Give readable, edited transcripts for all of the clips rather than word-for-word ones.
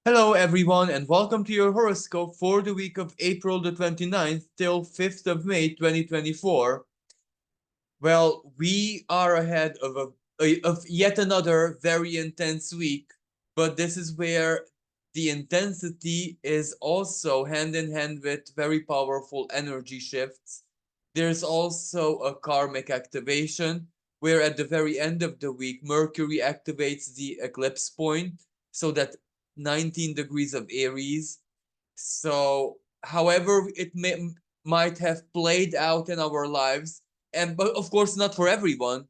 Hello everyone and welcome to your horoscope for the week of April the 29th till 5th of May 2024. Well, we are ahead of of yet another very intense week, but this is where the intensity is also hand in hand with very powerful energy shifts. There's also a karmic activation where at the very end of the week Mercury activates the eclipse point, so that 19 degrees of Aries. So, however might have played out in our lives, and but of course not for everyone.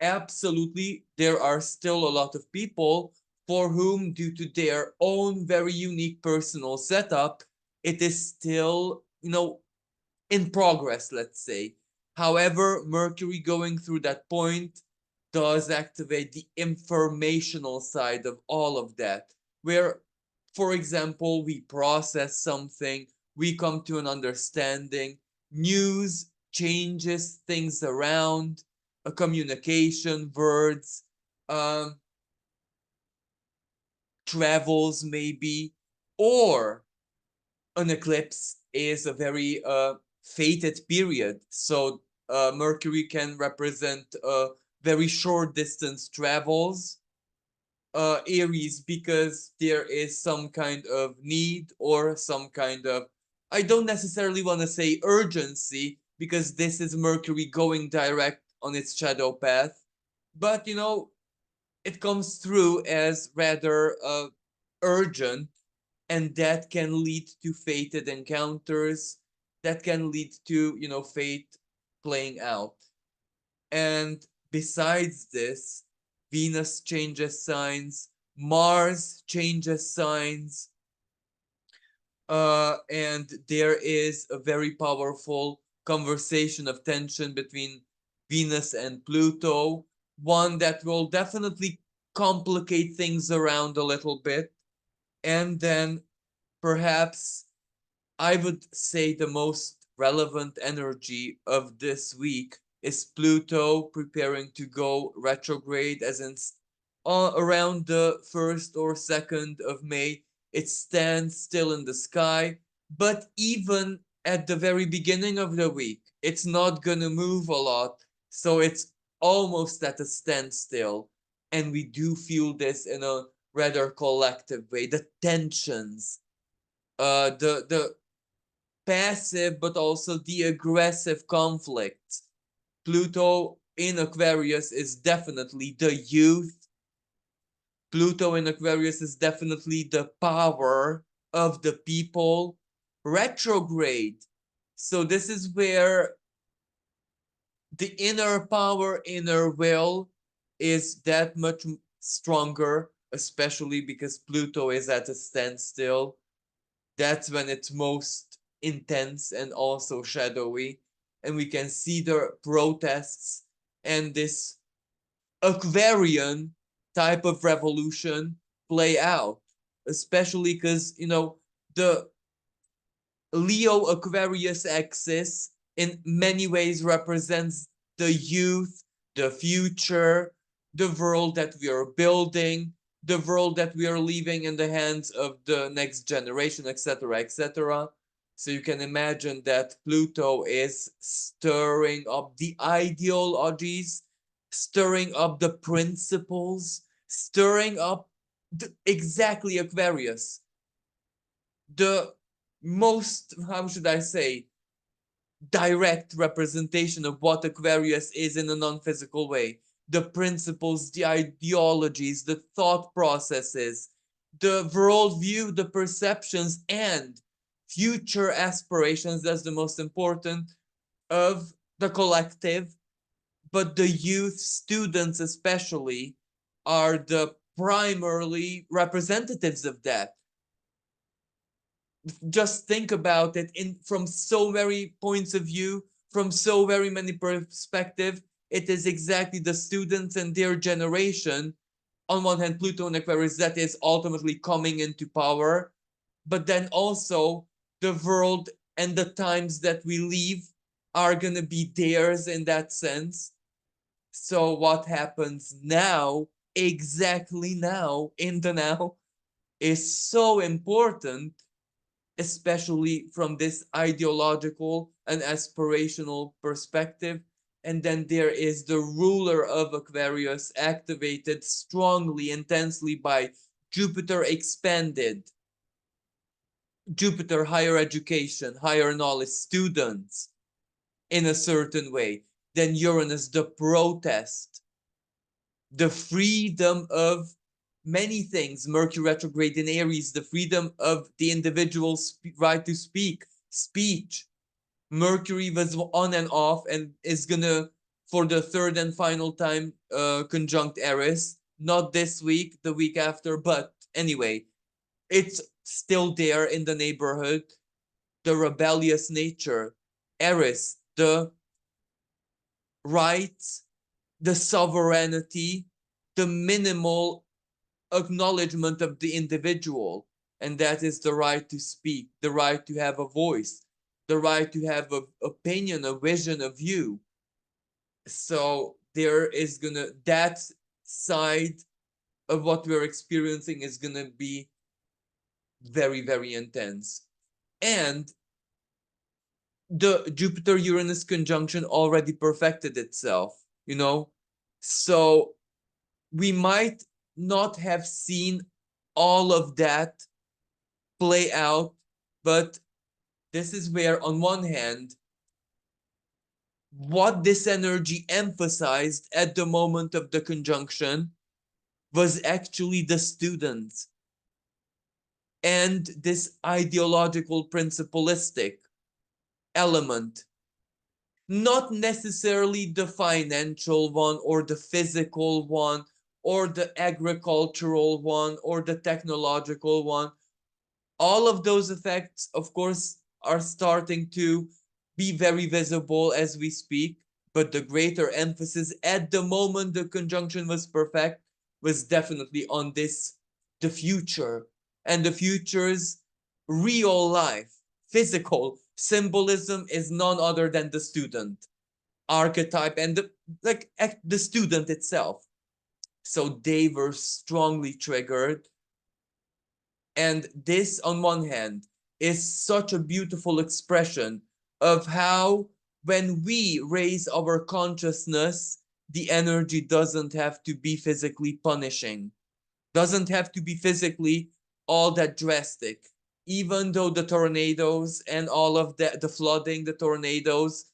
Absolutely, there are still a lot of people for whom, due to their own very unique personal setup, it is still, in progress, let's say. However, Mercury going through that point does activate the informational side of all of that, where, for example, we process something, we come to an understanding, news changes things around, a communication, words, um, travels maybe, or an eclipse is a very fated period. So Mercury can represent very short distance travels. Aries, because there is some kind of need or some kind of, I don't necessarily want to say urgency, because this is Mercury going direct on its shadow path, but it comes through as rather urgent, and that can lead to fated encounters, that can lead to fate playing out. And besides this, Venus changes signs, Mars changes signs, and there is a very powerful conversation of tension between Venus and Pluto, one that will definitely complicate things around a little bit. And then perhaps I would say the most relevant energy of this week is Pluto preparing to go retrograde, as in around the 1st or 2nd of May. It stands still in the sky, but even at the very beginning of the week, it's not gonna move a lot, so it's almost at a standstill. And we do feel this in a rather collective way. The tensions, the passive but also the aggressive conflict. Pluto in Aquarius is definitely the youth. Pluto in Aquarius is definitely the power of the people. Retrograde. So this is where the inner power, inner will is that much stronger, especially because Pluto is at a standstill. That's when it's most intense and also shadowy. And we can see the protests and this Aquarian type of revolution play out, especially because, the Leo Aquarius axis in many ways represents the youth, the future, the world that we are building, the world that we are leaving in the hands of the next generation, etc., etc. So you can imagine that Pluto is stirring up the ideologies, stirring up the principles, stirring up exactly Aquarius, the most, how should I say, direct representation of what Aquarius is in a non-physical way. The principles, the ideologies, the thought processes, the worldview, the perceptions, and future aspirations. That's the most important of the collective. But the youth, students especially, are the primarily representatives of that. Just think about it in from so very points of view, from so very many perspectives. It is exactly the students and their generation, on one hand Pluto and Aquarius, that is ultimately coming into power, but then also the world and the times that we live are going to be theirs in that sense. So what happens now, exactly now, in the now, is so important, especially from this ideological and aspirational perspective. And then there is the ruler of Aquarius, activated strongly, intensely by Jupiter expanded. Jupiter, higher education, higher knowledge, students in a certain way. Then Uranus, the protest, the freedom of many things. Mercury retrograde in Aries, the freedom of the individual's right to speak, speech. Mercury was on and off and is gonna, for the third and final time, conjunct Aries. Not this week, the week after, but anyway, it's still there in the neighborhood. The rebellious nature, Aries, the rights, the sovereignty, the minimal acknowledgement of the individual, and that is the right to speak, the right to have a voice, the right to have an opinion, a vision, a view. So there is gonna, that side of what we're experiencing is gonna be very, very intense. And the Jupiter Uranus conjunction already perfected itself, you know? So we might not have seen all of that play out, but this is where, on one hand, what this energy emphasized at the moment of the conjunction was actually the student and this ideological principalistic element, not necessarily the financial one or the physical one or the agricultural one or the technological one. All of those effects, of course, are starting to be very visible as we speak, but the greater emphasis at the moment the conjunction was perfect was definitely on this, the future, and the future's real life, physical symbolism is none other than the student archetype and the student itself. So they were strongly triggered. And this, on one hand, is such a beautiful expression of how, when we raise our consciousness, the energy doesn't have to be physically punishing, doesn't have to be physically all that drastic. Even though the tornadoes and all of the flooding, the tornadoes,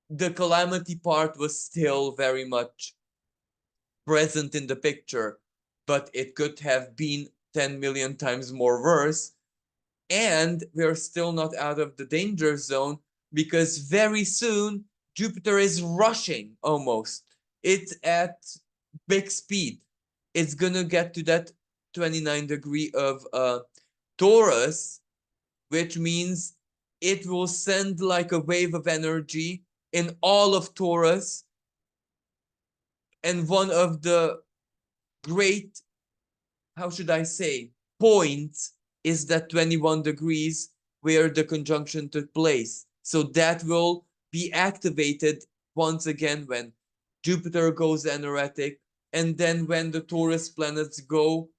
the calamity part was still very much present in the picture, but it could have been 10 million times more worse. And we're still not out of the danger zone because very soon Jupiter is rushing almost. It's at big speed. It's gonna get to that 29 degree of Taurus, which means it will send like a wave of energy in all of Taurus. And one of the great, how should I say, points is that 21 degrees where the conjunction took place. So that will be activated once again when Jupiter goes energetic, and then when the Taurus planets go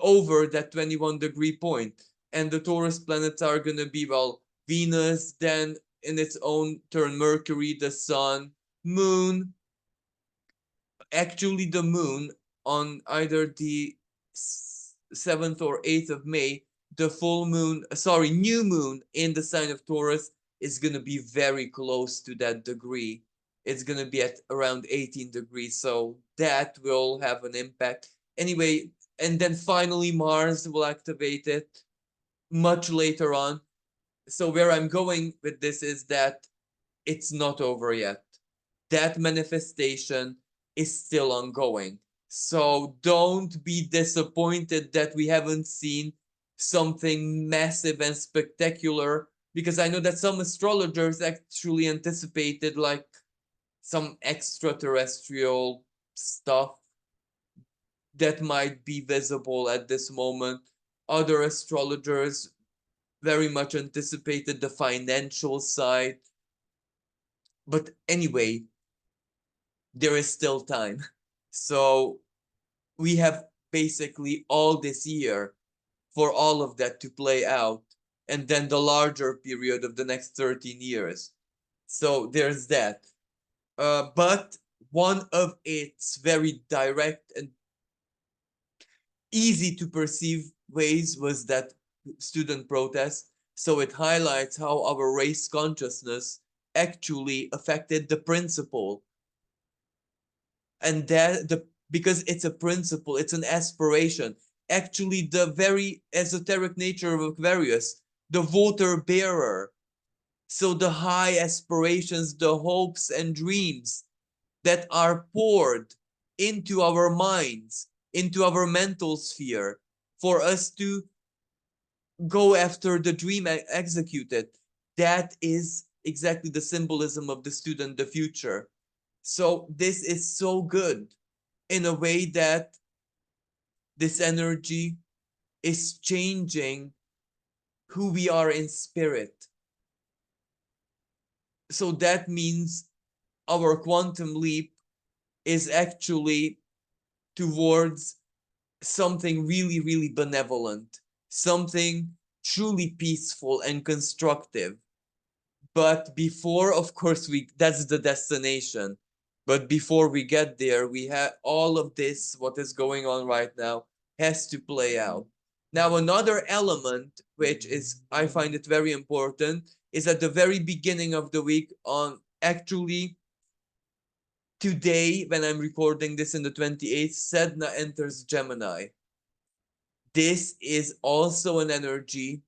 over that 21 degree point. And the Taurus planets are going to be, well, Venus, then in its own turn, Mercury, the Sun, Moon. Actually, the Moon on either the 7th or 8th of May, the full moon, sorry, new moon in the sign of Taurus is going to be very close to that degree. It's going to be at around 18 degrees. So that will have an impact. Anyway, and then finally Mars will activate it much later on. So where I'm going with this is that it's not over yet. That manifestation is still ongoing. So don't be disappointed that we haven't seen something massive and spectacular, because I know that some astrologers actually anticipated like some extraterrestrial stuff that might be visible at this moment. Other astrologers very much anticipated the financial side. But anyway, there is still time. So we have basically all this year for all of that to play out, and then the larger period of the next 13 years. So there's that. But one of its very direct and easy to perceive ways was that student protest. So it highlights how our race consciousness actually affected the principle, and that the because it's a principle, it's an aspiration. Actually, the very esoteric nature of Aquarius, the water bearer. So the high aspirations, the hopes and dreams that are poured into our minds, into our mental sphere, for us to go after the dream executed. That is exactly the symbolism of the student, the future. So this is so good in a way that this energy is changing who we are in spirit. So that means our quantum leap is actually towards something really, really benevolent, something truly peaceful and constructive. But before, of course, that's the destination. But before we get there, we have all of this, what is going on right now, has to play out. Now, another element, which is, I find it very important, is at the very beginning of the week, on actually today, when I'm recording this in the 28th, Sedna enters Gemini. This is also an energy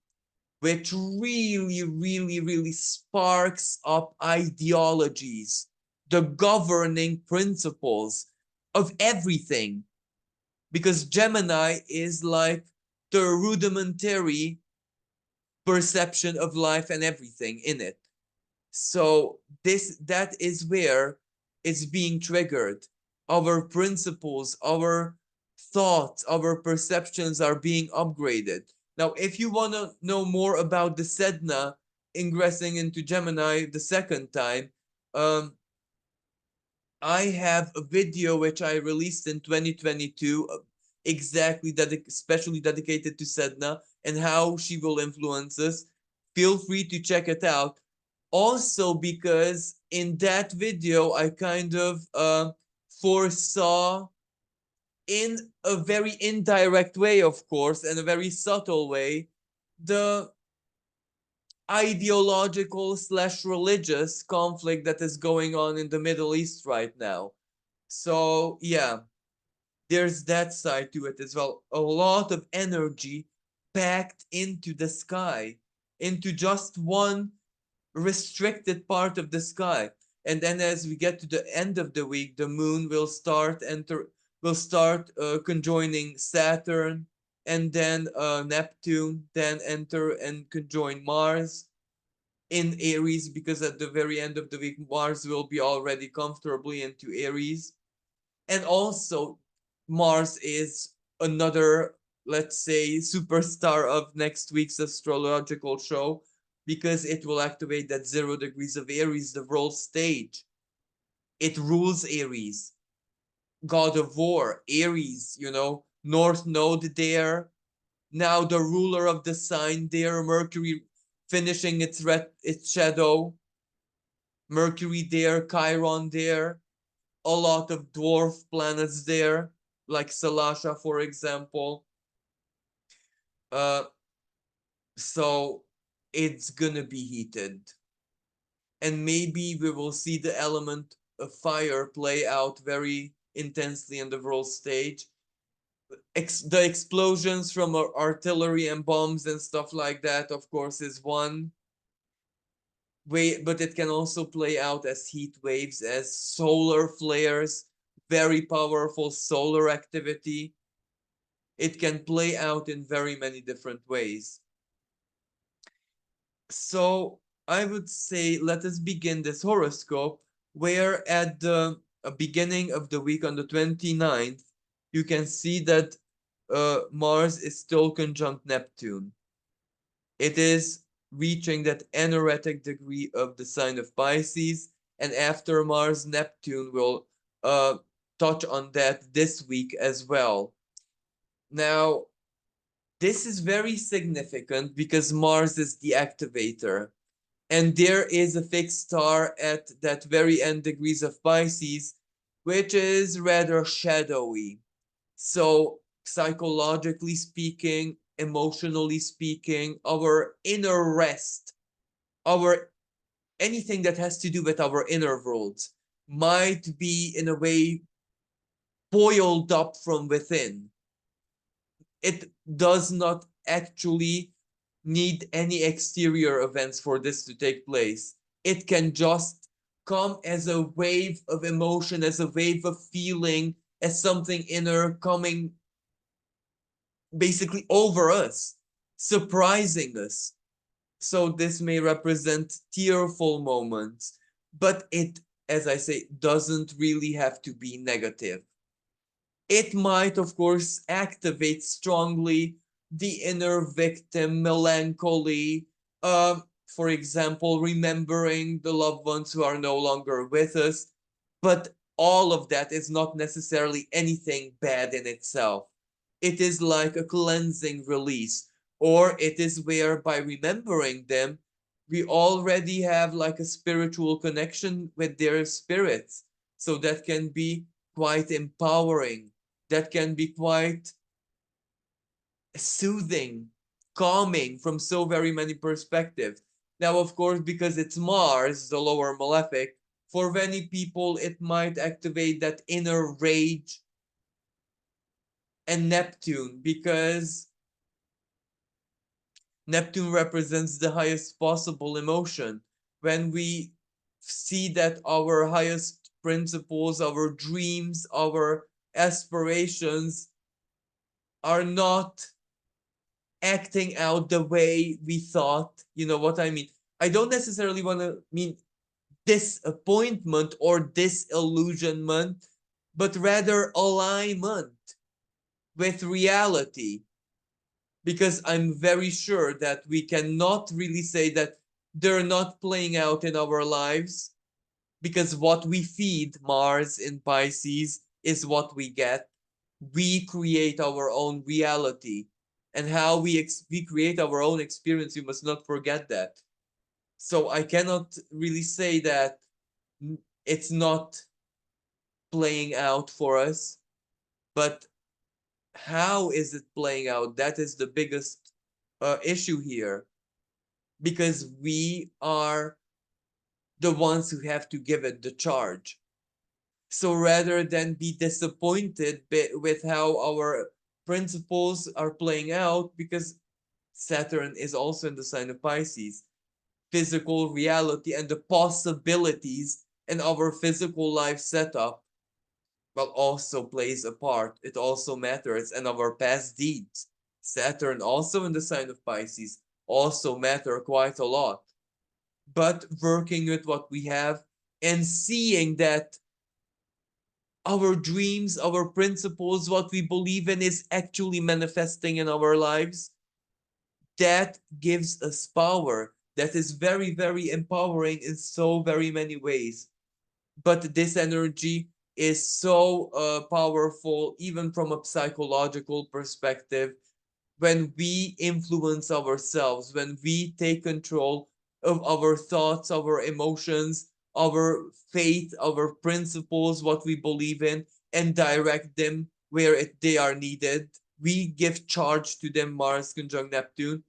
which really, really, really sparks up ideologies, the governing principles of everything. Because Gemini is like the rudimentary perception of life and everything in it. So that is where it's being triggered. Our principles, our thoughts, our perceptions are being upgraded. Now, if you want to know more about the Sedna ingressing into Gemini the second time, I have a video which I released in 2022, exactly especially dedicated to Sedna and how she will influence us. Feel free to check it out. Also, because in that video, I kind of foresaw, in a very indirect way, of course, and a very subtle way, the ideological slash religious conflict that is going on in the Middle East right now. So yeah, there's that side to it as well. A lot of energy packed into the sky, into just one restricted part of the sky. And then as we get to the end of the week, the moon will start conjoining Saturn, and then Neptune, then enter and conjoin Mars in Aries, because at the very end of the week, Mars will be already comfortably into Aries. And also, Mars is another, let's say, superstar of next week's astrological show, because it will activate that 0 degrees of Aries, the world stage. It rules Aries, god of war, Aries, North Node there. Now the ruler of the sign there, Mercury finishing its shadow. Mercury there, Chiron there, a lot of dwarf planets there, like Salasha, for example. So it's gonna be heated. And maybe we will see the element of fire play out very intensely in the world stage. The explosions from artillery and bombs and stuff like that, of course, is one way, but it can also play out as heat waves, as solar flares, very powerful solar activity. It can play out in very many different ways. So I would say let us begin this horoscope, where at the beginning of the week on the 29th, you can see that Mars is still conjunct Neptune. It is reaching that anaretic degree of the sign of Pisces, and after Mars, Neptune will touch on that this week as well. Now, this is very significant because Mars is the activator. And there is a fixed star at that very end degrees of Pisces, which is rather shadowy. So, psychologically speaking, emotionally speaking, our inner rest, our anything that has to do with our inner world might be in a way boiled up from within. It does not actually need any exterior events for this to take place. It can just come as a wave of emotion, as a wave of feeling, as something inner coming basically over us, surprising us. So this may represent tearful moments, but it, as I say, doesn't really have to be negative. It might, of course, activate strongly the inner victim melancholy. For example, remembering the loved ones who are no longer with us. But all of that is not necessarily anything bad in itself. It is like a cleansing release, or it is where by remembering them, we already have like a spiritual connection with their spirits. So that can be quite empowering, that can be quite soothing, calming from so very many perspectives. Now, of course, because it's Mars, the lower malefic, for many people it might activate that inner rage and Neptune, because Neptune represents the highest possible emotion. When we see that our highest principles, our dreams, our aspirations are not acting out the way we thought, you know what I mean? I don't necessarily want to mean disappointment or disillusionment, but rather alignment with reality. Because I'm very sure that we cannot really say that they're not playing out in our lives, because what we feed Mars in Pisces is what we get. We create our own reality, and how we create our own experience, we must not forget that. So I cannot really say that it's not playing out for us, but how is it playing out? That is the biggest issue here, because we are the ones who have to give it the charge. So rather than be disappointed with how our principles are playing out, because Saturn is also in the sign of Pisces, physical reality and the possibilities in our physical life setup, well, also plays a part. It also matters, and our past deeds. Saturn, also in the sign of Pisces, also matter quite a lot. But working with what we have and seeing that our dreams, our principles, what we believe in is actually manifesting in our lives, that gives us power. That is very, very empowering in so very many ways. But this energy is so powerful, even from a psychological perspective, when we influence ourselves, when we take control of our thoughts, our emotions, our faith, our principles, what we believe in, and direct them where they are needed. We give charge to them, Mars conjunct Neptune.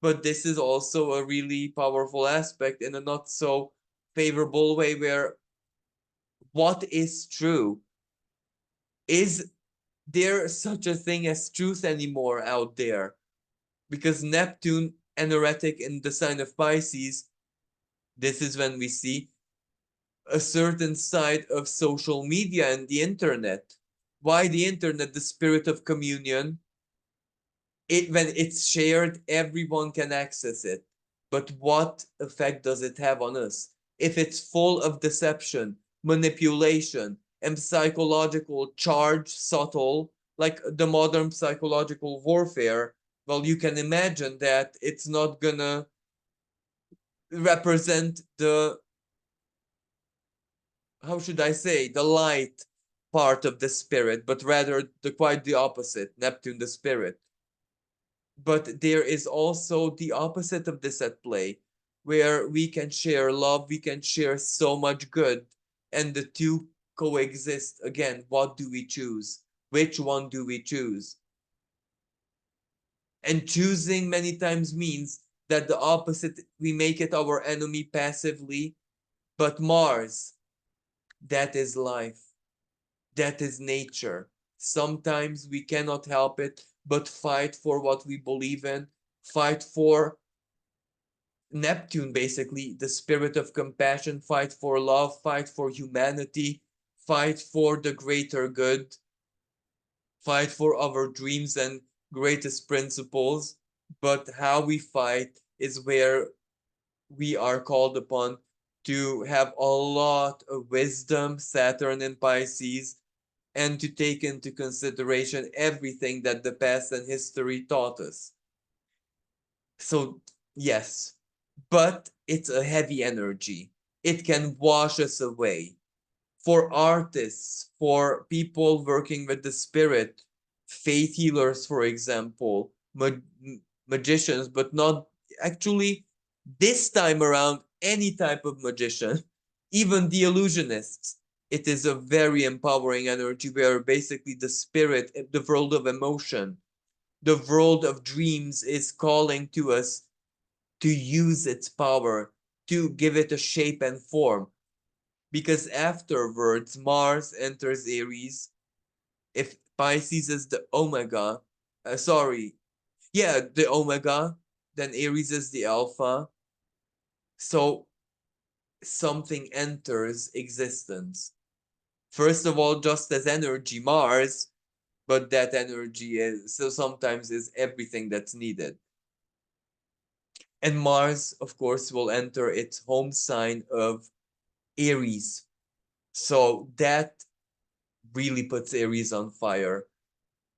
But this is also a really powerful aspect in a not so favorable way, where what is true? Is there such a thing as truth anymore out there? Because Neptune, anoretic in the sign of Pisces, this is when we see a certain side of social media and the internet. Why the internet? The spirit of communion. When it's shared, everyone can access it. But what effect does it have on us? If it's full of deception, manipulation, and psychological charge, subtle, like the modern psychological warfare, well, you can imagine that it's not gonna represent the, how should I say, the light part of the spirit, but rather quite the opposite, Neptune the spirit. But there is also the opposite of this at play, where we can share love, we can share so much good, and the two coexist. Again, what do we choose? Which one do we choose? And choosing many times means that the opposite, we make it our enemy passively. But Mars, that is life, that is nature. Sometimes we cannot help it but fight for what we believe in, fight for Neptune, basically, the spirit of compassion, fight for love, fight for humanity, fight for the greater good, fight for our dreams and greatest principles. But how we fight is where we are called upon to have a lot of wisdom, Saturn in Pisces, and to take into consideration everything that the past and history taught us. So, yes, but it's a heavy energy. It can wash us away. For artists, for people working with the spirit, faith healers, for example, magicians, but not actually this time around any type of magician, even the illusionists. It is a very empowering energy where basically the spirit, the world of emotion, the world of dreams is calling to us to use its power, to give it a shape and form. Because afterwards, Mars enters Aries. If Pisces is the Omega, the Omega, then Aries is the Alpha. So something enters existence. First of all, just as energy, Mars, but that energy is so sometimes is everything that's needed. And Mars, of course, will enter its home sign of Aries. So that really puts Aries on fire.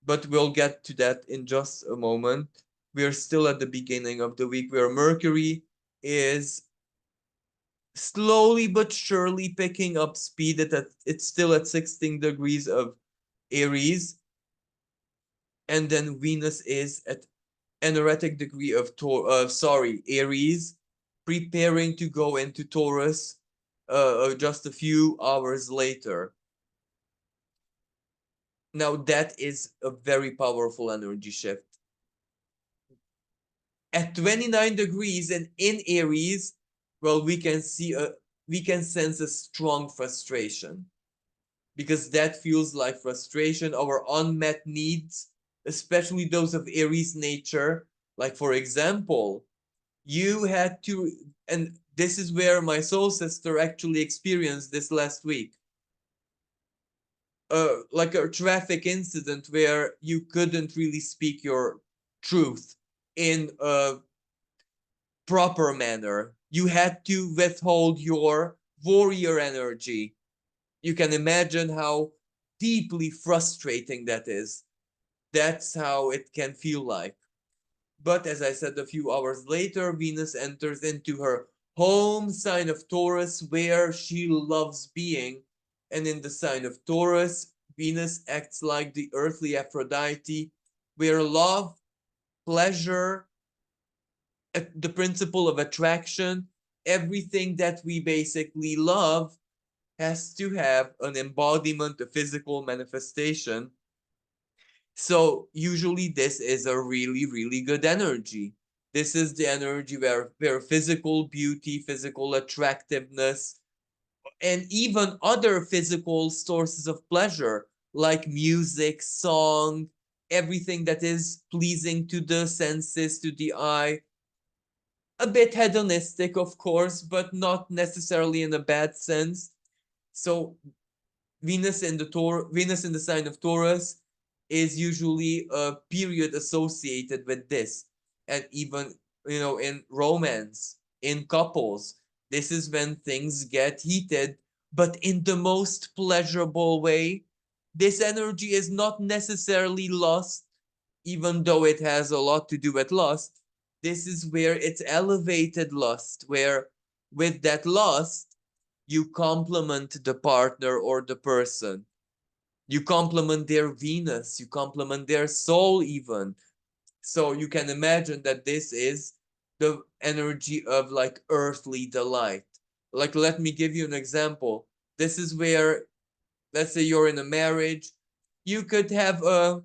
But we'll get to that in just a moment. We're still at the beginning of the week where Mercury is slowly but surely picking up speed. It's still at 16 degrees of Aries. And then Venus is at an erratic degree of Aries, preparing to go into Taurus just a few hours later. Now that is a very powerful energy shift. At 29 degrees and in Aries, well, we can sense a strong frustration, because that feels like frustration, our unmet needs, especially those of Aries nature. Like, for example, you had to, and this is where my soul sister actually experienced this last week. Like a traffic incident where you couldn't really speak your truth in a proper manner. You had to withhold your warrior energy. You can imagine how deeply frustrating that is. That's how it can feel like. But as I said, a few hours later, Venus enters into her home sign of Taurus, where she loves being. And in the sign of Taurus, Venus acts like the earthly Aphrodite, where love, pleasure, the principle of attraction, everything that we basically love has to have an embodiment, a physical manifestation. So usually this is a really, really good energy. This is the energy where physical beauty, physical attractiveness, and even other physical sources of pleasure like music, song, everything that is pleasing to the senses, to the eye, a bit hedonistic, of course, but not necessarily in a bad sense. So Venus in the sign of Taurus is usually a period associated with this. And even, in romance, in couples, this is when things get heated, but in the most pleasurable way. This energy is not necessarily lust, even though it has a lot to do with lust. This is where it's elevated lust, where with that lust, you compliment the partner or the person. You complement their Venus, you complement their soul even. So you can imagine that this is the energy of like earthly delight. Like, let me give you an example. This is where, let's say you're in a marriage, you could have a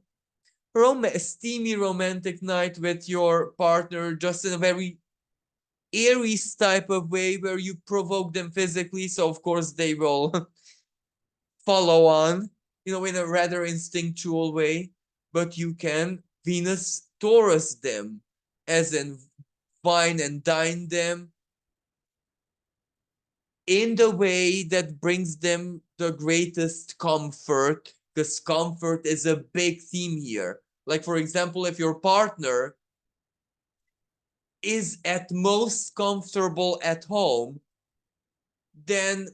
steamy romantic night with your partner, just in a very Aries type of way where you provoke them physically. So of course they will follow on, in a rather instinctual way. But you can Venus Taurus them, as in wine and dine them in the way that brings them the greatest comfort, because comfort is a big theme here. Like, for example, if your partner is at most comfortable at home, then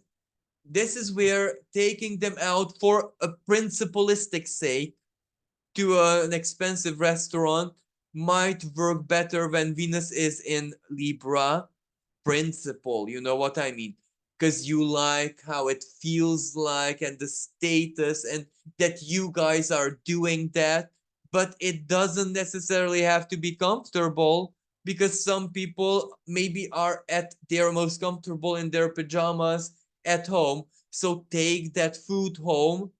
this is where taking them out for a principalistic sake to an expensive restaurant might work better when Venus is in Libra. Principle, you know what I mean? Because you like how it feels like and the status, and that you guys are doing that, but it doesn't necessarily have to be comfortable, because some people maybe are at their most comfortable in their pajamas at home. So take that food home,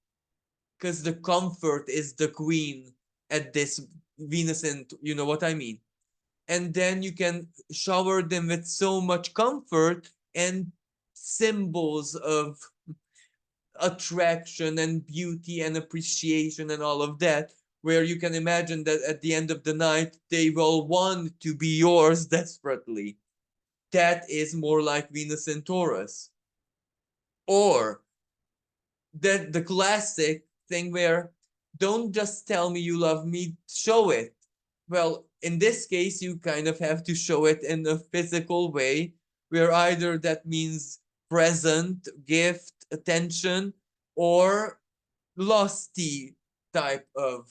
because the comfort is the queen at this Venus, and you know what I mean. And then you can shower them with so much comfort and symbols of attraction and beauty and appreciation and all of that, where you can imagine that at the end of the night they will want to be yours desperately. That is more like Venus and Taurus. Or that the classic thing where, don't just tell me you love me, show it. Well, in this case, you kind of have to show it in a physical way, where either that means present, gift, attention, or lusty type of,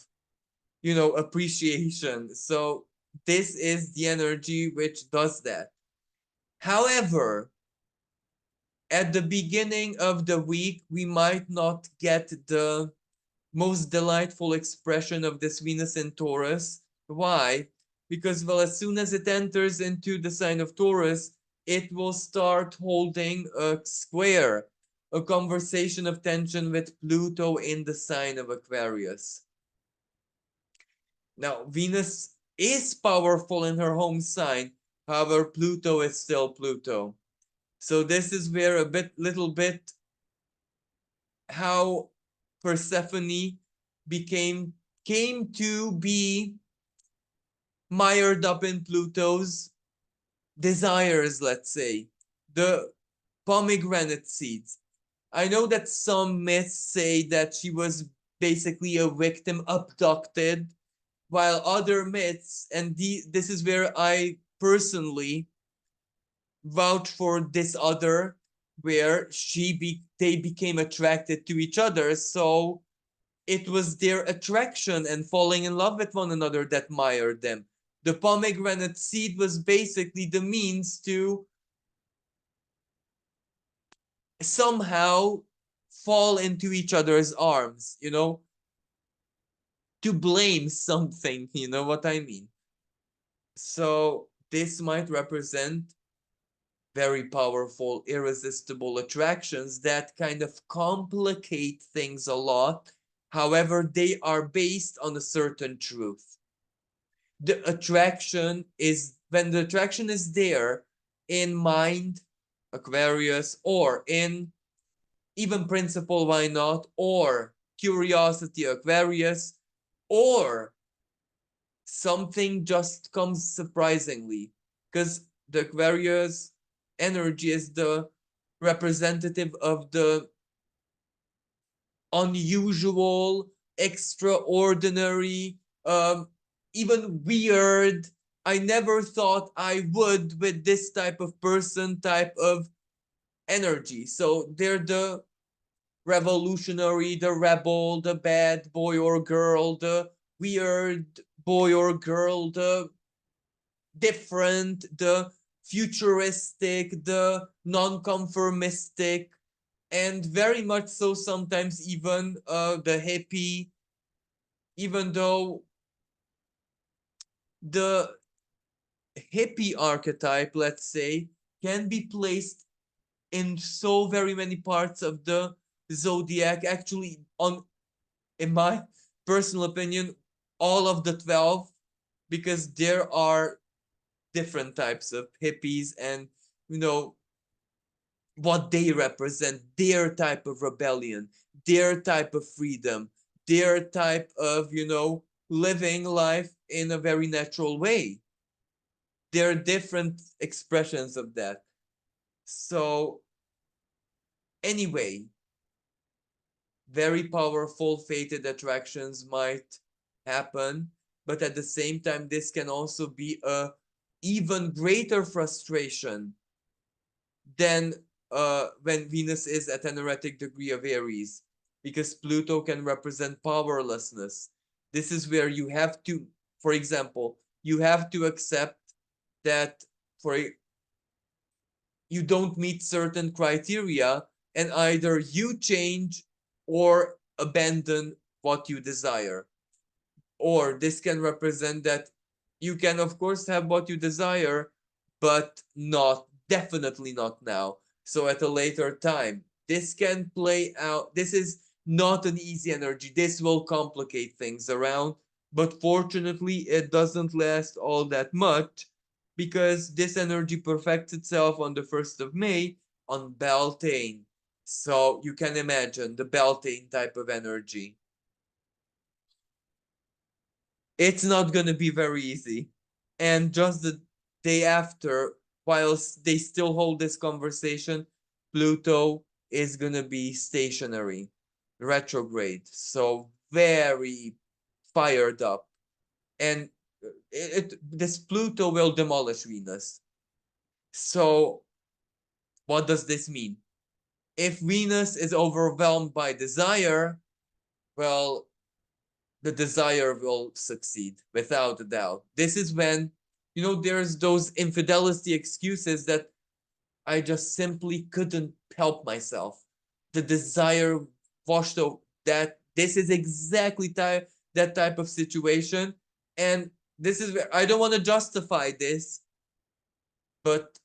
appreciation. So this is the energy which does that. However, at the beginning of the week, we might not get the most delightful expression of this Venus in Taurus. Why? Because, well, as soon as it enters into the sign of Taurus, it will start holding a square, a conversation of tension with Pluto in the sign of Aquarius. Now, Venus is powerful in her home sign, however, Pluto is still Pluto. So this is where little bit how Persephone came to be mired up in Pluto's desires, let's say. The pomegranate seeds. I know that some myths say that she was basically a victim abducted, while other myths, and this is where I personally vouch for this other, where they became attracted to each other. So it was their attraction and falling in love with one another that mired them. The pomegranate seed was basically the means to somehow fall into each other's arms, to blame something, you know what I mean? So this might represent very powerful, irresistible attractions that kind of complicate things a lot. However, they are based on a certain truth. The attraction is, when the attraction is there in mind, Aquarius, or in even principle, why not, or curiosity, Aquarius, or something just comes surprisingly, because the Aquarius energy is the representative of the unusual, extraordinary, even weird. I never thought I would with this type of person, type of energy. So they're the revolutionary, the rebel, the bad boy or girl, the weird boy or girl, the different, the futuristic, the non-conformistic, And very much so sometimes even the hippie, even though the hippie archetype, let's say, can be placed in so very many parts of the zodiac. Actually, on in my personal opinion, all of the 12, because there are different types of hippies, and you know what they represent, their type of rebellion, their type of freedom, their type of living life in a very natural way. There are different expressions of that. So anyway, very powerful fated attractions might happen, but at the same time this can also be a even greater frustration than when Venus is at an erratic degree of Aries, because Pluto can represent powerlessness. This is where you have to, for example, you have to accept that for you don't meet certain criteria, and either you change or abandon what you desire. Or this can represent that you can of course have what you desire, but definitely not now, so at a later time. This can play out. This is not an easy energy. This will complicate things around, but fortunately it doesn't last all that much, because this energy perfects itself on the 1st of May on Beltane. So you can imagine the Beltane type of energy. It's not going to be very easy. And just the day after, whilst they still hold this conversation, Pluto is going to be stationary, retrograde. So very fired up. And this Pluto will demolish Venus. So what does this mean? If Venus is overwhelmed by desire, well, the desire will succeed without a doubt. This is when, there's those infidelity excuses that I just simply couldn't help myself. The desire washed over that. This is exactly that type of situation. And this is where I don't want to justify this, but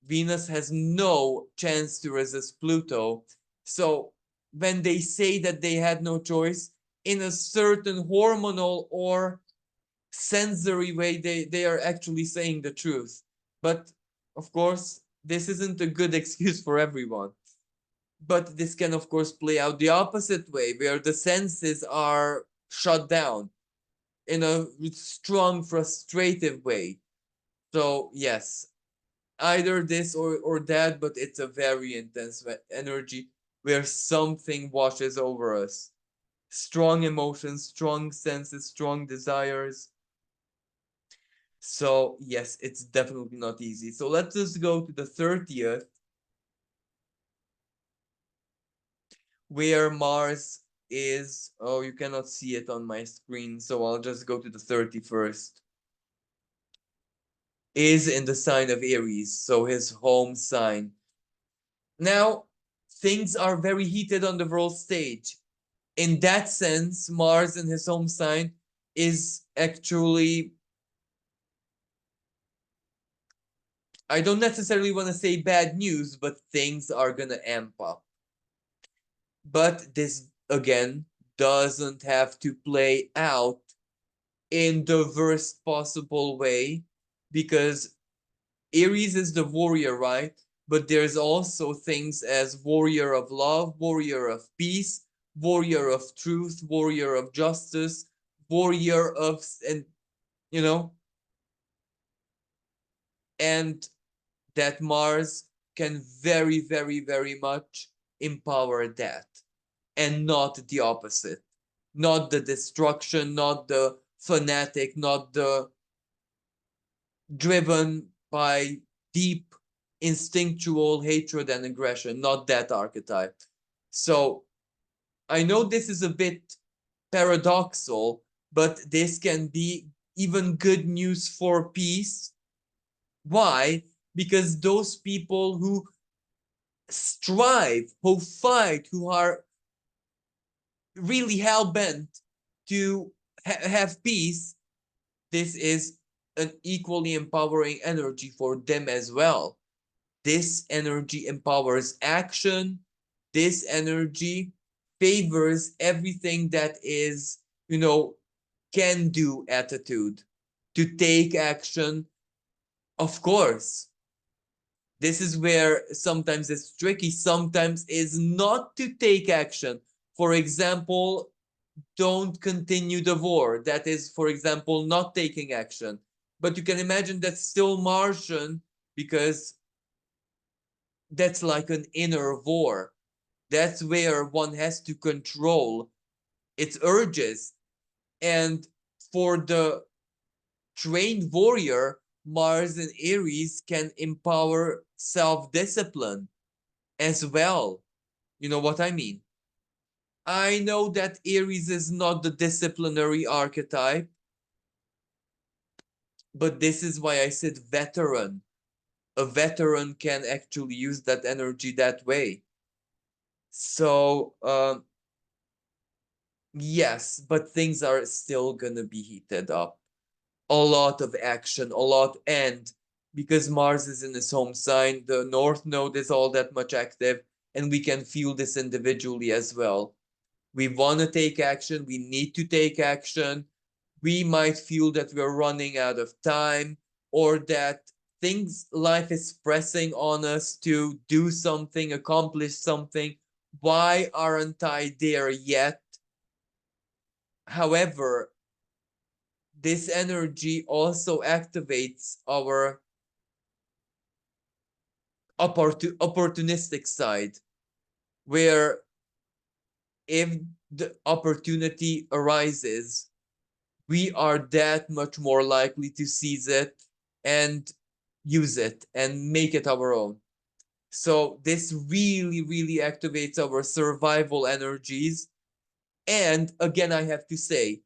Venus has no chance to resist Pluto. So when they say that they had no choice, in a certain hormonal or sensory way, they are actually saying the truth. But of course, this isn't a good excuse for everyone. But this can, of course, play out the opposite way, where the senses are shut down in a strong, frustrative way. So, yes, either this or that, but it's a very intense energy where something washes over us. Strong emotions, strong senses, strong desires. So, yes, it's definitely not easy. So, let's just go to the 30th, where Mars is. Oh, you cannot see it on my screen, so I'll just go to the 31st. Is in the sign of Aries, so his home sign. Now, things are very heated on the world stage. In that sense, Mars in his home sign is actually, I don't necessarily want to say bad news, but things are going to amp up. But this, again, doesn't have to play out in the worst possible way, because Aries is the warrior, right? But there's also things as warrior of love, warrior of peace, warrior of truth, warrior of justice, warrior of, and you know, and that Mars can very, very, very much empower that, and not the opposite. Not the destruction, not the fanatic, not the driven by deep instinctual hatred and aggression, not that archetype. So I know this is a bit paradoxal, but this can be even good news for peace. Why? Because those people who strive, who fight, who are really hell-bent to have peace, this is an equally empowering energy for them as well. This energy empowers action. This energy favors everything that is, can do attitude, to take action. Of course, this is where sometimes it's tricky, sometimes is not to take action. For example, don't continue the war. That is, for example, not taking action. But you can imagine that's still Martian, because that's like an inner war. That's where one has to control its urges. And for the trained warrior, Mars and Aries can empower self-discipline as well. You know what I mean? I know that Aries is not the disciplinary archetype, but this is why I said veteran. A veteran can actually use that energy that way. So, yes, but things are still gonna be heated up. A lot of action, a lot, and because Mars is in his home sign, the North Node is all that much active, and we can feel this individually as well. We want to take action, we need to take action. We might feel that we're running out of time, or that life is pressing on us to do something, accomplish something. Why aren't I there yet? However, this energy also activates our opportunistic side, where if the opportunity arises, we are that much more likely to seize it and use it and make it our own. So this really, really activates our survival energies. And again, I have to say,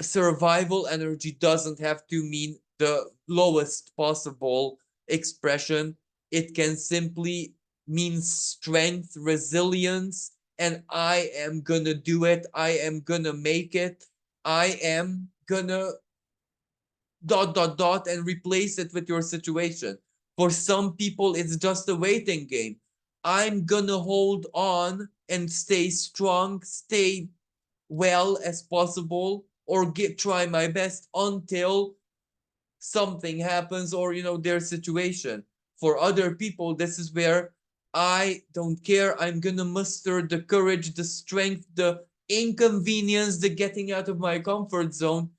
survival energy doesn't have to mean the lowest possible expression. It can simply mean strength, resilience, and I am gonna do it. I am gonna make it. I am gonna dot dot dot and replace it with your situation. For some people, it's just a waiting game. I'm gonna hold on and stay strong, stay well as possible, or try my best until something happens, or their situation. For other people, this is where I don't care. I'm gonna muster the courage, the strength, the inconvenience, the getting out of my comfort zone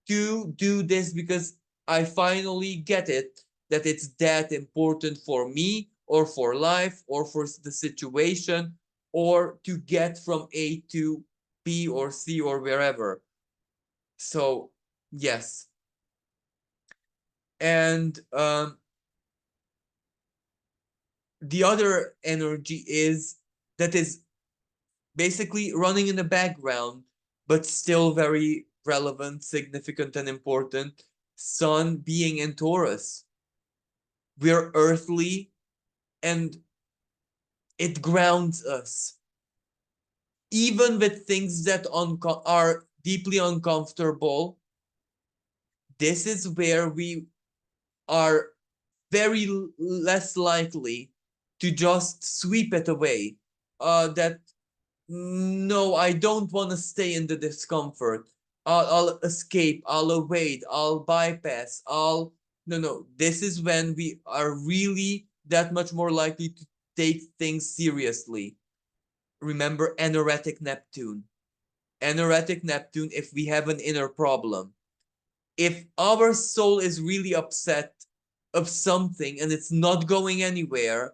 to do this, because I finally get it, that it's that important for me, or for life, or for the situation, or to get from A to B or C or wherever. So yes. And the other energy is that is basically running in the background, but still very relevant, significant, and important. Sun being in Taurus. We're earthly, and it grounds us. Even with things that are deeply uncomfortable, this is where we are very less likely to just sweep it away. That no, I don't want to stay in the discomfort. I'll escape. I'll evade. I'll bypass. No. This is when we are really that much more likely to take things seriously. Remember anoretic Neptune. Anoretic Neptune, if we have an inner problem. If our soul is really upset of something and it's not going anywhere,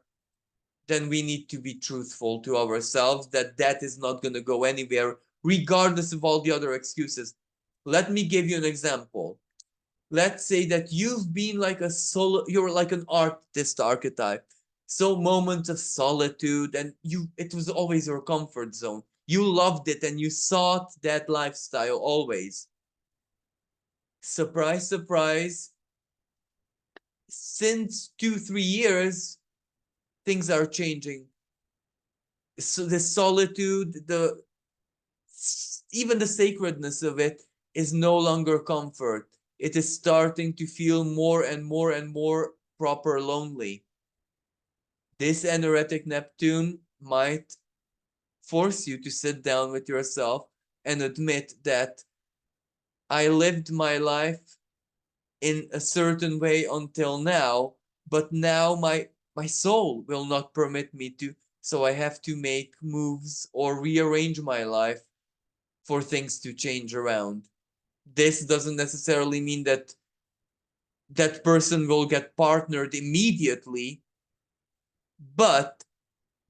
then we need to be truthful to ourselves that that is not going to go anywhere, regardless of all the other excuses. Let me give you an example. Let's say that you've been like you're like an artist archetype. So moments of solitude, and it was always your comfort zone. You loved it and you sought that lifestyle always. Surprise, surprise. Since 2, 3 years, things are changing. So the solitude, the even the sacredness of it is no longer comfort. It is starting to feel more and more and more proper lonely. This energetic Neptune might force you to sit down with yourself and admit that I lived my life in a certain way until now, but now my soul will not permit me to, so I have to make moves or rearrange my life for things to change around. This doesn't necessarily mean that that person will get partnered immediately, but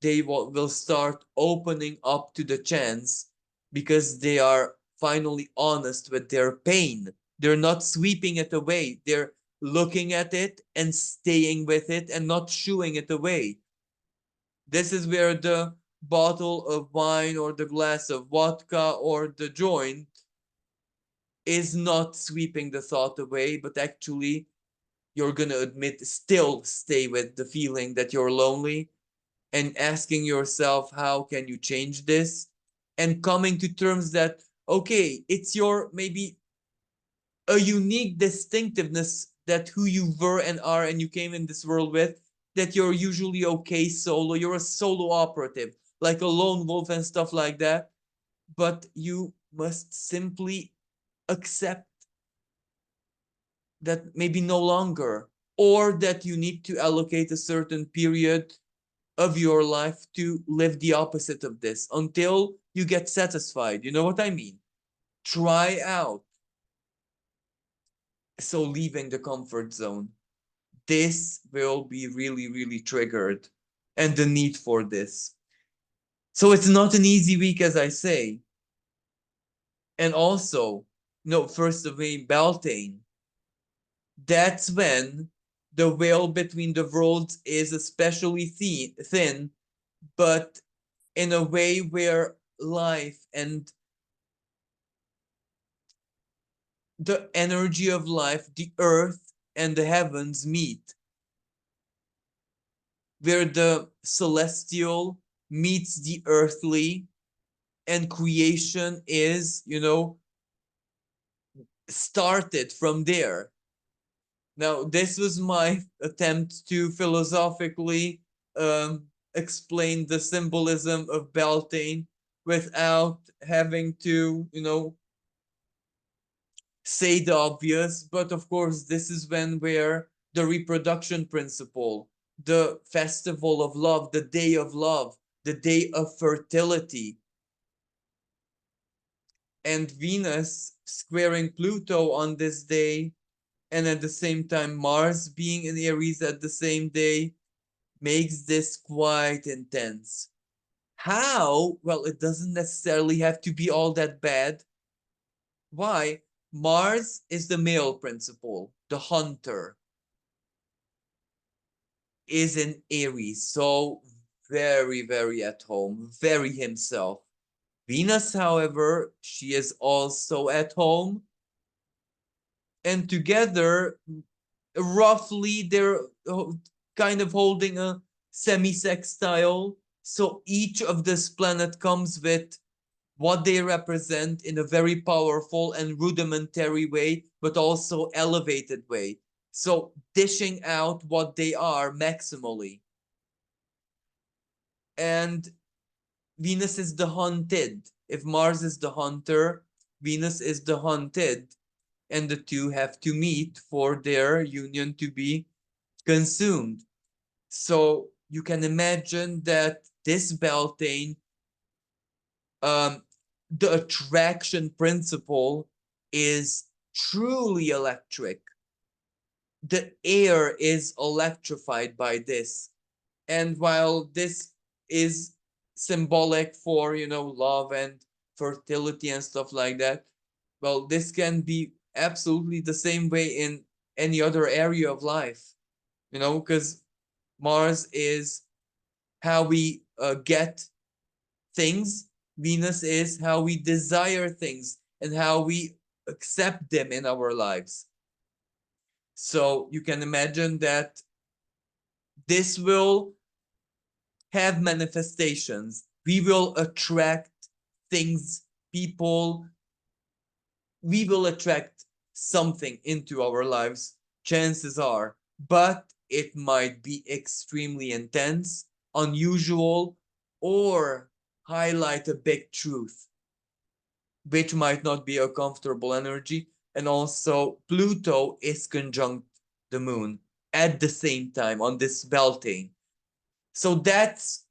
they will start opening up to the chance because they are finally honest with their pain. They're not sweeping it away. They're looking at it and staying with it and not shooing it away. This is where the bottle of wine or the glass of vodka or the joint is not sweeping the thought away, but actually you're going to admit, still stay with the feeling that you're lonely and asking yourself, how can you change this? And coming to terms that, okay, it's your maybe a unique distinctiveness that who you were and are and you came in this world with, that you're usually okay solo. You're a solo operative, like a lone wolf and stuff like that. But you must simply accept that maybe no longer, or that you need to allocate a certain period of your life to live the opposite of this until you get satisfied. You know what I mean? Try out. So leaving the comfort zone. This will be really, really triggered and the need for this. So it's not an easy week, as I say. And also, no, first of all, Beltane. That's when the veil between the worlds is especially thin, but in a way where life and the energy of life, the earth and the heavens meet, where the celestial meets the earthly, and creation is, started from there. Now, this was my attempt to philosophically explain the symbolism of Beltane without having to, say the obvious. But of course, this is when where the reproduction principle, the festival of love, the day of fertility, and Venus squaring Pluto on this day, and at the same time Mars being in Aries at the same day, makes this quite intense. How? Well, it doesn't necessarily have to be all that bad. Why? Mars is the male principle, the hunter, is in Aries, so very, very at home, very himself. Venus, however, she is also at home, and together, roughly, they're kind of holding a semi-sextile. So each of this planet comes with what they represent in a very powerful and rudimentary way, but also elevated way. So dishing out what they are maximally. And Venus is the hunted. If Mars is the hunter, Venus is the hunted. And the two have to meet for their union to be consumed. So you can imagine that this Beltane, um, the attraction principle is truly electric. The air is electrified by this. And while this is symbolic for, love and fertility and stuff like that, well, this can be absolutely the same way in any other area of life, because Mars is how we get things, Venus is how we desire things and how we accept them in our lives. So you can imagine that this will have manifestations We will attract things, people, we will attract something into our lives, chances are, but it might be extremely intense, unusual, or highlight a big truth, which might not be a comfortable energy. And also, Pluto is conjunct the moon at the same time on this Beltane. So that's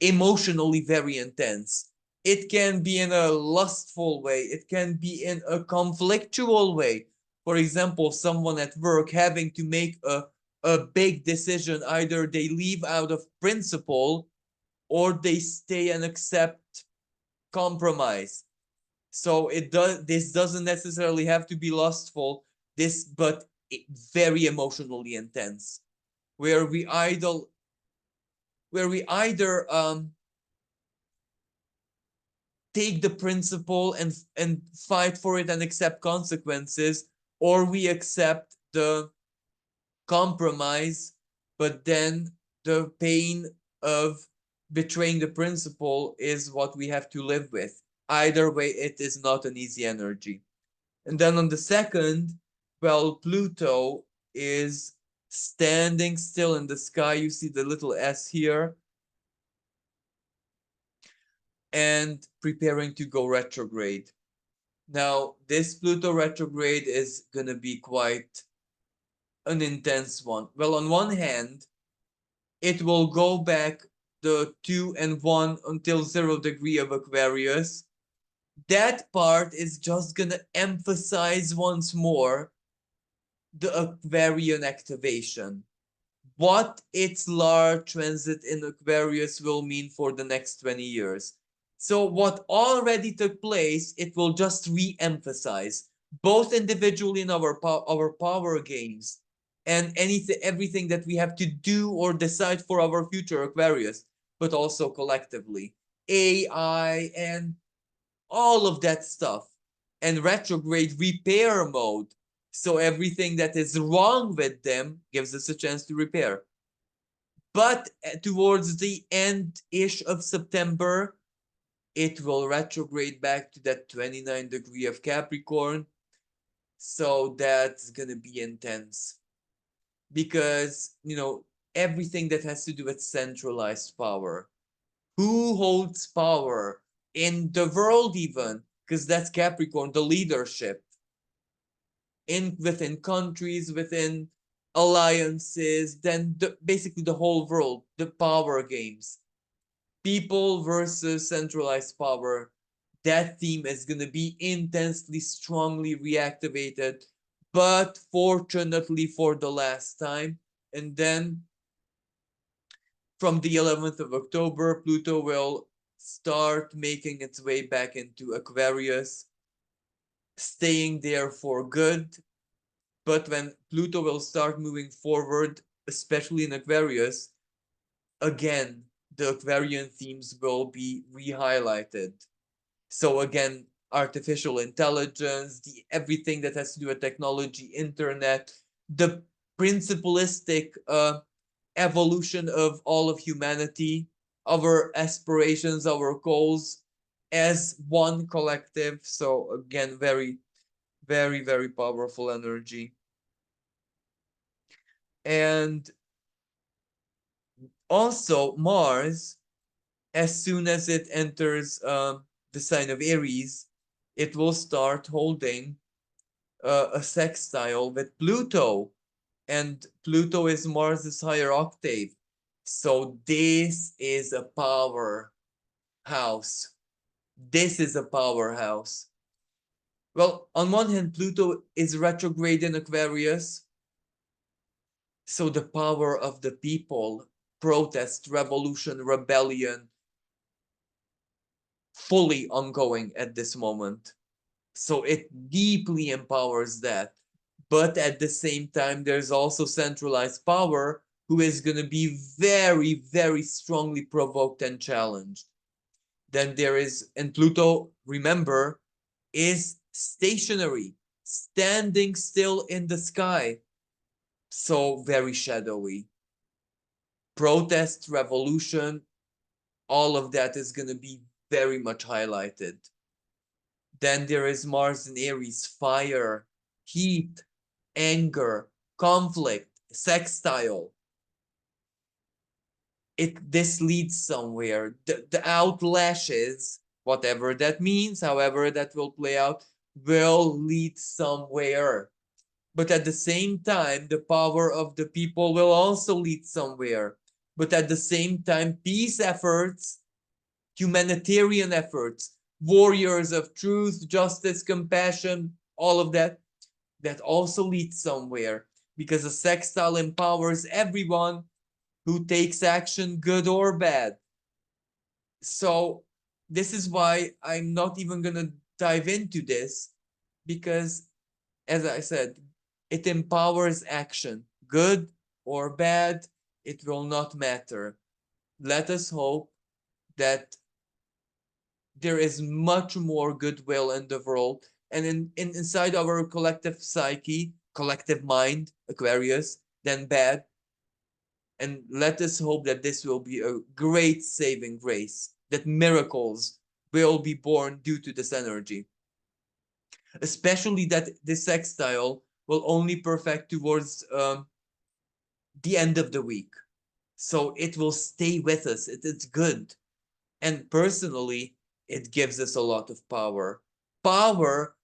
emotionally very intense. It can be in a lustful way, it can be in a conflictual way. For example, someone at work having to make a big decision, either they leave out of principle or they stay and accept compromise. So this doesn't necessarily have to be lustful, but very emotionally intense, where we either take the principle and fight for it and accept consequences, or we accept the compromise, but then the pain of betraying the principle is what we have to live with. Either way, it is not an easy energy. And then on the second, well, Pluto is standing still in the sky. You see the little S here, and preparing to go retrograde. Now, this Pluto retrograde is going to be quite an intense one. Well, on one hand, it will go back the 2 and 1 until 0 degree of Aquarius. That part is just going to emphasize once more the Aquarian activation. What its large transit in Aquarius will mean for the next 20 years. So what already took place, it will just re-emphasize, both individually in our power games and everything that we have to do or decide for our future Aquarius, but also collectively. AI and all of that stuff. And retrograde repair mode. So everything that is wrong with them gives us a chance to repair. But towards the end-ish of September, it will retrograde back to that 29 degree of Capricorn. So that's going to be intense. Because, everything that has to do with centralized power. Who holds power in the world even? Because that's Capricorn, the leadership. Within countries, within alliances, then basically the whole world, the power games. People versus centralized power. That theme is going to be intensely, strongly reactivated, but fortunately for the last time. And then from the 11th of October, Pluto will start making its way back into Aquarius, staying there for good. But when Pluto will start moving forward, especially in Aquarius, again, the Aquarian themes will be re-highlighted. So again, artificial intelligence, everything that has to do with technology, internet, the principalistic evolution of all of humanity, our aspirations, our goals as one collective. So again, very, very, very powerful energy. And also Mars, as soon as it enters the sign of Aries, it will start holding a sextile with Pluto. And Pluto is Mars's higher octave. So this is a powerhouse. This is a powerhouse. Well, on one hand, Pluto is retrograde in Aquarius. So the power of the people, protest, revolution, rebellion, fully ongoing at this moment. So it deeply empowers that. But at the same time, there's also centralized power who is going to be very, very strongly provoked and challenged. Then there is, and Pluto, remember, is stationary, standing still in the sky. So very shadowy. Protest, revolution, all of that is going to be very much highlighted. Then there is Mars in Aries, fire, heat, anger, conflict, sextile. This leads somewhere. The outlashes, whatever that means, however that will play out, will lead somewhere. But at the same time, the power of the people will also lead somewhere. But at the same time, peace efforts, humanitarian efforts, warriors of truth, justice, compassion, all of that, that also leads somewhere. Because a sextile empowers everyone who takes action, good or bad. So this is why I'm not even going to dive into this, because as I said, it empowers action, good or bad, it will not matter. Let us hope that there is much more goodwill in the world and inside our collective psyche, collective mind, Aquarius, than bad. And let us hope that this will be a great saving grace, that miracles will be born due to this energy. Especially that this sextile will only perfect towards the end of the week. So it will stay with us. It's good. And personally, it gives us a lot of power. Power,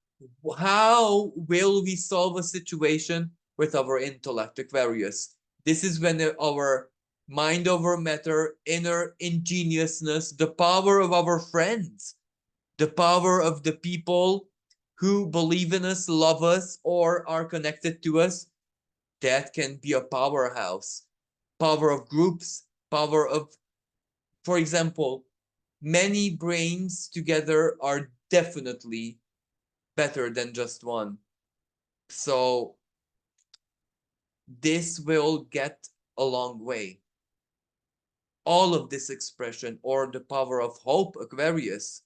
how will we solve a situation with our intellect, Aquarius? This is when our mind over matter, inner ingeniousness, the power of our friends, the power of the people who believe in us, love us, or are connected to us, that can be a powerhouse. Power of groups, power of, for example, many brains together are definitely better than just one. So this will get a long way. All of this expression, or the power of hope, Aquarius,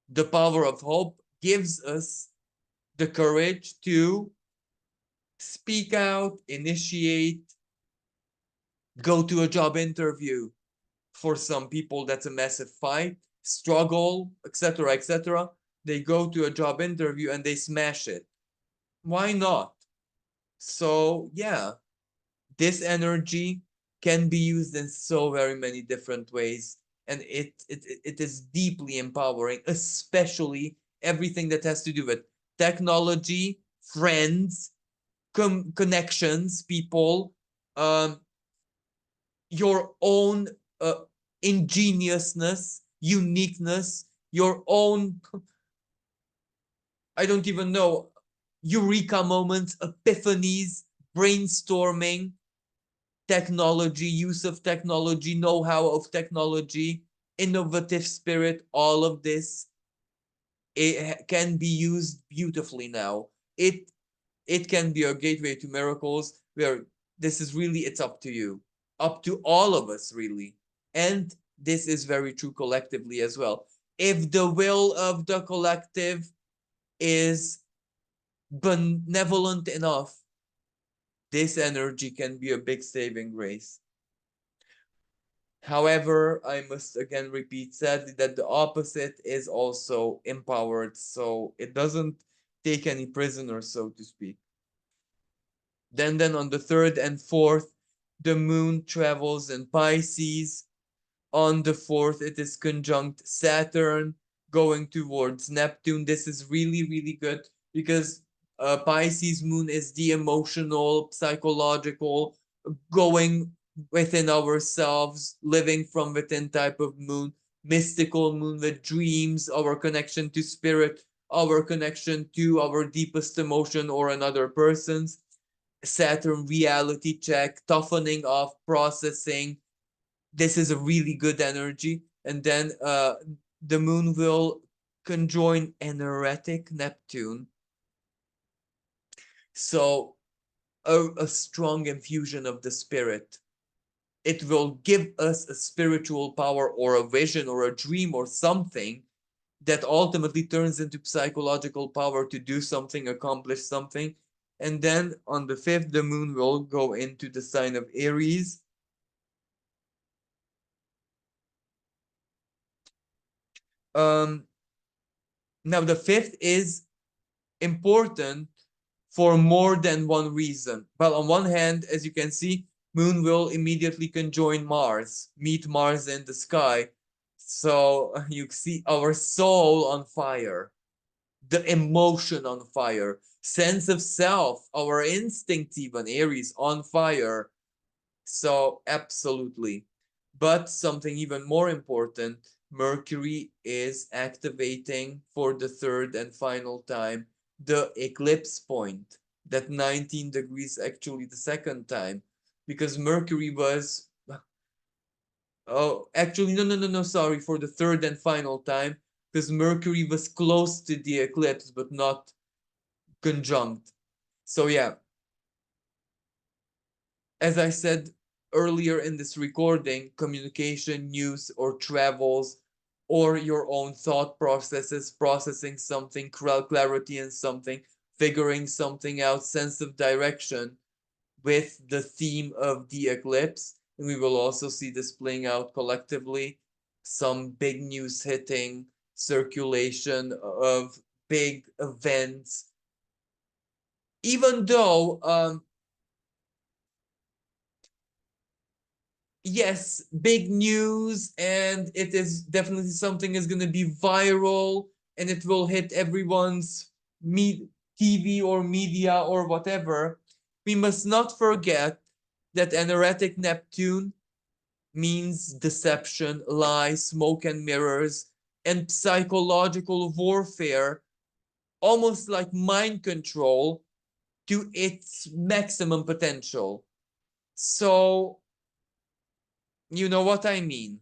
the power of hope gives us the courage to speak out, initiate, go to a job interview. For some people, that's a massive fight, struggle, etc., etc. They go to a job interview and they smash it. Why not? So, yeah, this energy can be used in so very many different ways. And it is deeply empowering, especially everything that has to do with technology, friends, connections, people, um, your own ingeniousness, uniqueness, your own, I don't even know, eureka moments, epiphanies, brainstorming, technology, use of technology, know-how of technology, innovative spirit, all of this, it can be used beautifully now. It can be a gateway to miracles, where this is really, it's up to you, up to all of us, really. And this is very true collectively as well. If the will of the collective is benevolent enough, this energy can be a big saving grace. However, I must again repeat sadly that the opposite is also empowered, so it doesn't take any prisoners, so to speak. Then on the 3rd and 4th, the moon travels in Pisces. On the 4th, it is conjunct Saturn, going towards Neptune. This is really, really good because Pisces moon is the emotional, psychological, going within ourselves, living from within type of moon, mystical moon with dreams, our connection to spirit, our connection to our deepest emotion or another person's. Saturn reality check, toughening off, processing. This is a really good energy. And then the moon will conjoin energetic Neptune. So a strong infusion of the spirit. It will give us a spiritual power or a vision or a dream or something that ultimately turns into psychological power to do something, accomplish something. And then on the 5th, the moon will go into the sign of Aries. Now the fifth is important for more than one reason. But on one hand, as you can see, Moon will immediately conjoin Mars, meet Mars in the sky. So you see our soul on fire, the emotion on fire, sense of self, our instinct, even Aries on fire. So absolutely. But something even more important, Mercury is activating for the third and final time the eclipse point, that 19 degrees actually the second time, because Mercury was, oh, actually, no, sorry, for the third and final time, because Mercury was close to the eclipse, but not conjunct. So yeah, as I said earlier in this recording, communication, news, or travels, or your own thought processes, processing something, clarity in something, figuring something out, sense of direction with the theme of the eclipse. And we will also see this playing out collectively. Some big news hitting, circulation of big events. Even though yes, big news, and it is definitely something is going to be viral and it will hit everyone's TV or media or whatever. We must not forget that an erratic Neptune means deception, lies, smoke and mirrors, and psychological warfare, almost like mind control to its maximum potential. So, you know what I mean?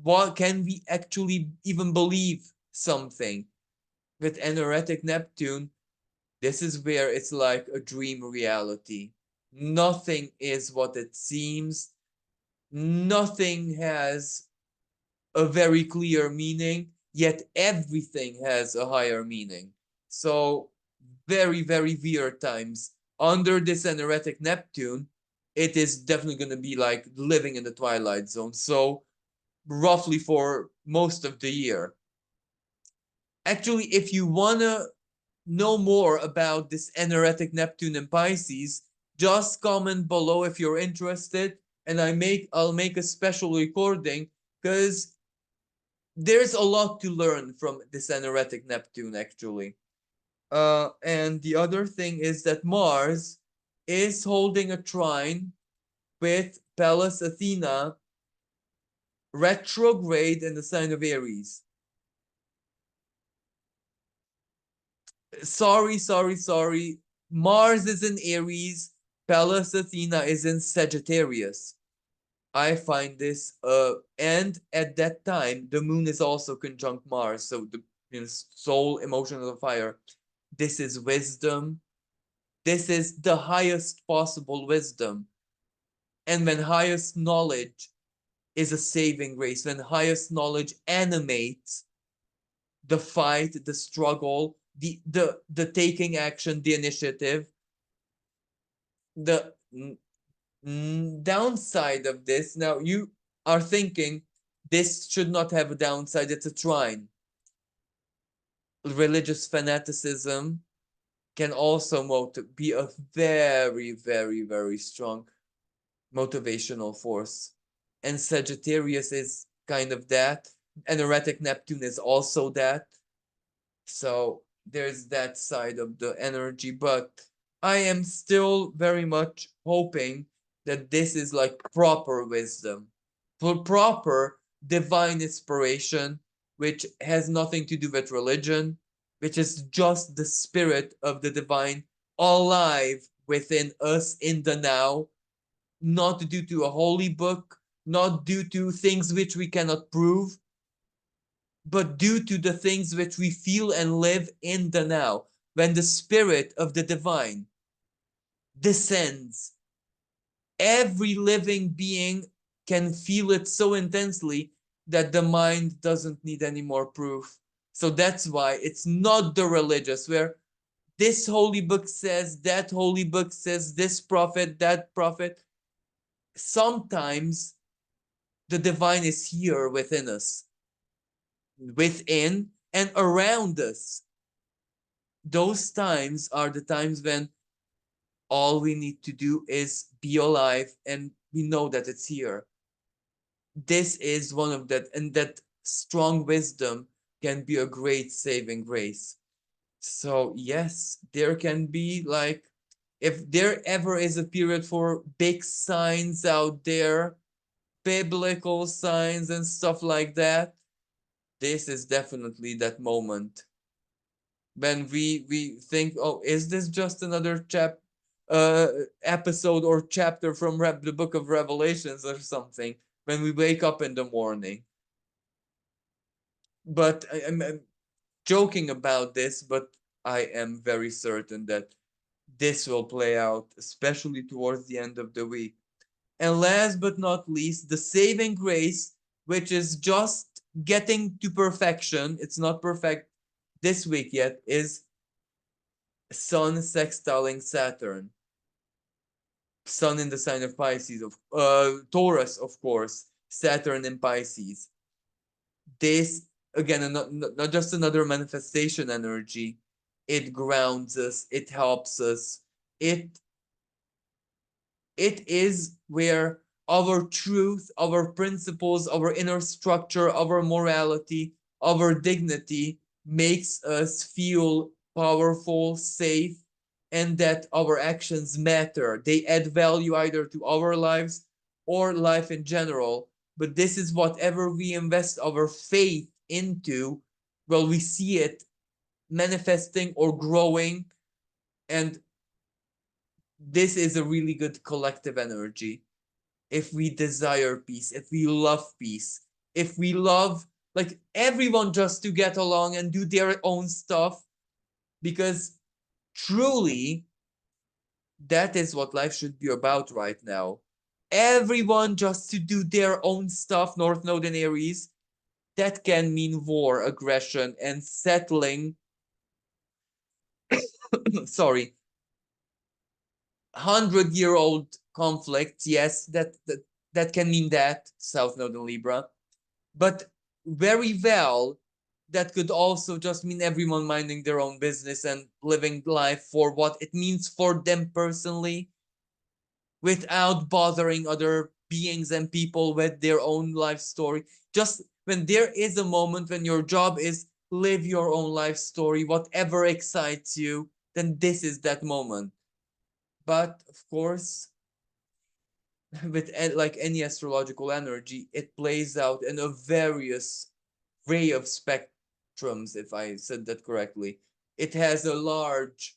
What can we actually even believe something? With an erratic Neptune, this is where it's like a dream reality. Nothing is what it seems. Nothing has a very clear meaning, yet everything has a higher meaning. So, very, very weird times. Under this energetic Neptune, it is definitely going to be like living in the Twilight Zone. So, roughly for most of the year. Actually, if you want to know more about this energetic Neptune and Pisces, just comment below if you're interested, and I'll make a special recording because there's a lot to learn from this energetic Neptune actually. And the other thing is that Mars is holding a trine with Pallas Athena retrograde in the sign of Aries. Sorry. Mars is in Aries. Pallas Athena is in Sagittarius. I find this, and at that time, the moon is also conjunct Mars. So the soul, emotion of the fire. This is wisdom. This is the highest possible wisdom. And when highest knowledge is a saving grace, when highest knowledge animates the fight, the struggle, the taking action, the initiative, the downside of this. Now you are thinking this should not have a downside. It's a trine. Religious fanaticism can also be a very strong motivational force. And Sagittarius is kind of that. And erratic Neptune is also that. So there's that side of the energy, but I am still very much hoping that this is like proper wisdom, for proper divine inspiration, which has nothing to do with religion, which is just the spirit of the divine alive within us in the now, not due to a holy book, not due to things which we cannot prove, but due to the things which we feel and live in the now. When the spirit of the divine descends, every living being can feel it so intensely that the mind doesn't need any more proof. So that's why it's not the religious, where this holy book says, that holy book says, this prophet, that prophet. Sometimes the divine is here within us. within and around us. Those times are the times when all we need to do is be alive and we know that it's here. This is one of that, and that strong wisdom can be a great saving grace. So yes, there can be like, if there ever is a period for big signs out there, biblical signs and stuff like that, this is definitely that moment when we think, oh, is this just another uh episode or chapter from the book of Revelations or something, when we wake up in the morning. But I'm joking about this, but I am very certain that this will play out, especially towards the end of the week. And last but not least, the saving grace, which is just getting to perfection, it's not perfect this week yet, is Sun sextiling Saturn. Sun in the sign of Pisces, of Taurus, of course, Saturn in Pisces. This, again, not just another manifestation energy. It grounds us, it helps us, it it is where our truth, our principles, our inner structure, our morality, our dignity makes us feel powerful, safe, and that our actions matter. They add value either to our lives or life in general. But this is whatever we invest our faith into, well, we see it manifesting or growing. And this is a really good collective energy. If we desire peace, if we love peace, if we love like everyone just to get along and do their own stuff, because truly that is what life should be about right now. Everyone just to do their own stuff, North Node and Aries, that can mean war, aggression, and settling. Sorry, 100-year-old conflicts. Yes, that can mean that, South Node and Libra. But very well, that could also just mean everyone minding their own business and living life for what it means for them personally, without bothering other beings and people with their own life story. Just when there is a moment when your job is live your own life story, whatever excites you, then this is that moment. But of course, with like any astrological energy, it plays out in a various ray of spectrums, if I said that correctly. It has a large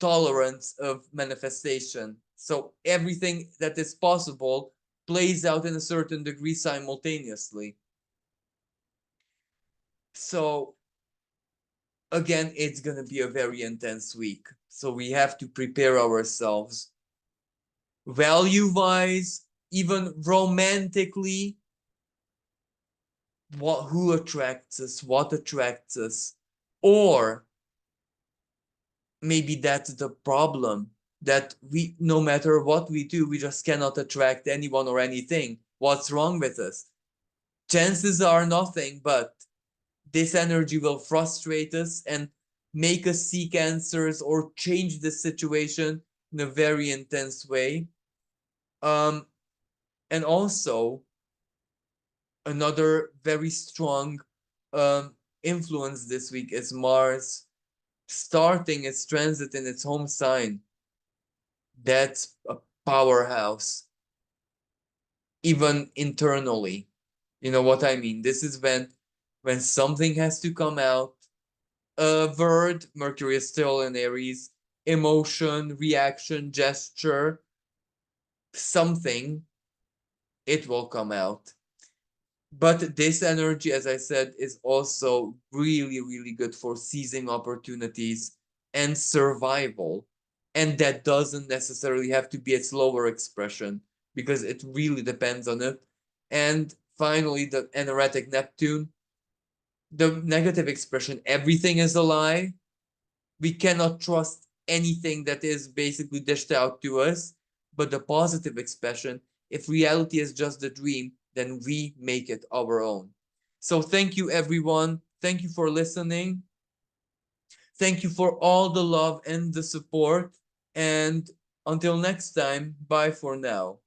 tolerance of manifestation. So everything that is possible plays out in a certain degree simultaneously. So again, it's going to be a very intense week. So we have to prepare ourselves value wise, even romantically. Who attracts us, what attracts us, or maybe that's the problem, that we, no matter what we do, we just cannot attract anyone or anything. What's wrong with us? Chances are nothing, but this energy will frustrate us and make us seek answers or change the situation in a very intense way. And also another very strong influence this week is Mars starting its transit in its home sign. That's a powerhouse, even internally. You know what I mean? This is when something has to come out. A word, Mercury is still in Aries, emotion, reaction, gesture, something, it will come out. But this energy, as I said, is also really, really good for seizing opportunities and survival. And that doesn't necessarily have to be its lower expression, because it really depends on it. And finally, the energetic Neptune, the negative expression, everything is a lie. We cannot trust anything that is basically dished out to us. But the positive expression, if reality is just a dream, then we make it our own. So thank you, everyone. Thank you for listening. Thank you for all the love and the support. And until next time, bye for now.